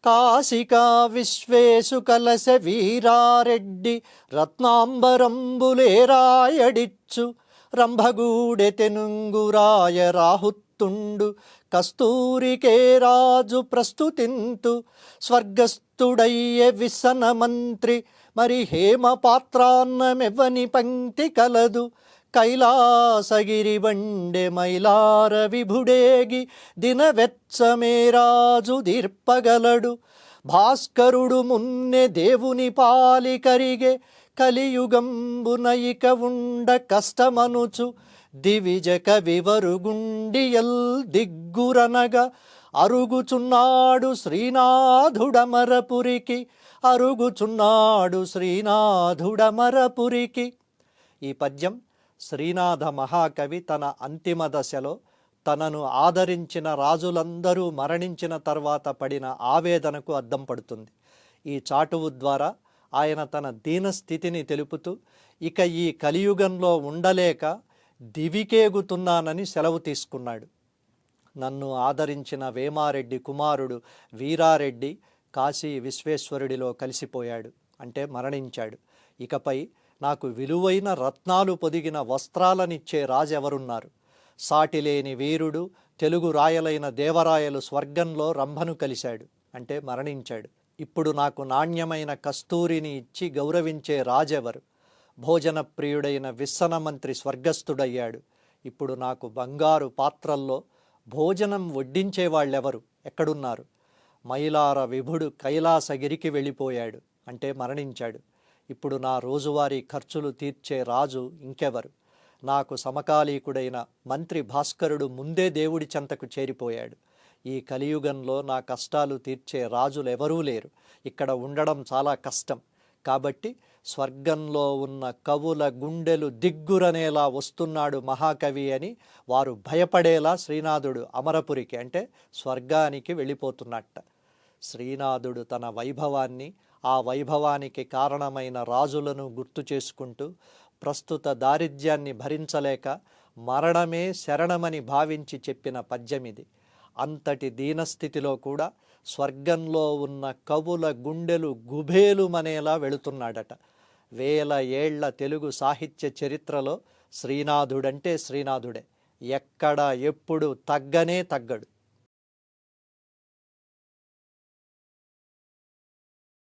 కాశికా విశ్వేశు కలశ వీరారెడ్డి రత్నాంబరంబులేరాయడిచ్చు రంభగూడె తెనుంగురాయ రాహుత్తుండు కస్తూరికే రాజు ప్రస్తుతింతు స్వర్గస్థుడయ్యే విసన మంత్రి మరి హేమ పాత్రాన్నమెవ్వని పంక్తి కలదు కైలాసగిరి బండె మైలార విభుడేగి దినవెత్సమేరాజు దీర్పగలడు భాస్కరుడు మున్నె దేవుని పాలి కరిగే కలియుగంబునయిక ఉండ కష్టమనుచు దివిజక వివరుగుండియల్ దిగ్గురనగా అరుగుచున్నాడు శ్రీనాథుడమరపురికి అరుగుచున్నాడు శ్రీనాథుడమరపురికి. ఈ పద్యం శ్రీనాథ మహాకవి తన అంతిమ దశలో తనను ఆదరించిన రాజులందరూ మరణించిన తర్వాత పడిన ఆవేదనకు అద్దం పడుతుంది. ఈ చాటువు ద్వారా ఆయన తన దీనస్థితిని తెలుపుతూ ఇక ఈ కలియుగంలో ఉండలేక దివికేగుతున్నానని సెలవు తీసుకున్నాడు. నన్ను ఆదరించిన వేమారెడ్డి కుమారుడు వీరారెడ్డి కాశీ విశ్వేశ్వరుడిలో కలిసిపోయాడు, అంటే మరణించాడు. ఇకపై నాకు విలువైన రత్నాలు పొదిగిన వస్త్రాలనిచ్చే రాజెవరున్నారు? సాటిలేని వీరుడు తెలుగు రాయలైన దేవరాయలు స్వర్గంలో రంభను కలిశాడు, అంటే మరణించాడు. ఇప్పుడు నాకు నాణ్యమైన కస్తూరిని ఇచ్చి గౌరవించే రాజెవరు? భోజన ప్రియుడైన విస్సన మంత్రి స్వర్గస్థుడయ్యాడు. ఇప్పుడు నాకు బంగారు పాత్రల్లో భోజనం వడ్డించేవాళ్ళెవరు? ఎక్కడున్నారు? మైలార విభుడు కైలాసగిరికి వెళ్ళిపోయాడు, అంటే మరణించాడు. ఇప్పుడు నా రోజువారీ ఖర్చులు తీర్చే రాజు ఇంకెవరు? నాకు సమకాలీకుడైన మంత్రి భాస్కరుడు ముందే దేవుడి చెంతకు చేరిపోయాడు. ఈ కలియుగంలో నా కష్టాలు తీర్చే రాజులెవరూ లేరు. ఇక్కడ ఉండడం చాలా కష్టం. కాబట్టి స్వర్గంలో ఉన్న కవుల గుండెలు దిగ్గురనేలా వస్తున్నాడు మహాకవి అని వారు భయపడేలా శ్రీనాథుడు అమరపురికి, అంటే స్వర్గానికి వెళ్ళిపోతున్నట్ట. శ్రీనాథుడు తన వైభవాన్ని, ఆ వైభవానికి కారణమైన రాజులను గుర్తు చేసుకుంటూ ప్రస్తుత దారిద్ర్యాన్ని భరించలేక మరణమే శరణమని భావించి చెప్పిన పద్యమిది. అంతటి దీనస్థితిలో కూడా స్వర్గంలో ఉన్న కవుల గుండెలు గుబేలుమనేలా వెళుతున్నాడట. వేల ఏళ్ల తెలుగు సాహిత్య చరిత్రలో శ్రీనాథుడంటే శ్రీనాథుడే, ఎక్కడ ఎప్పుడు తగ్గనే తగ్గడు.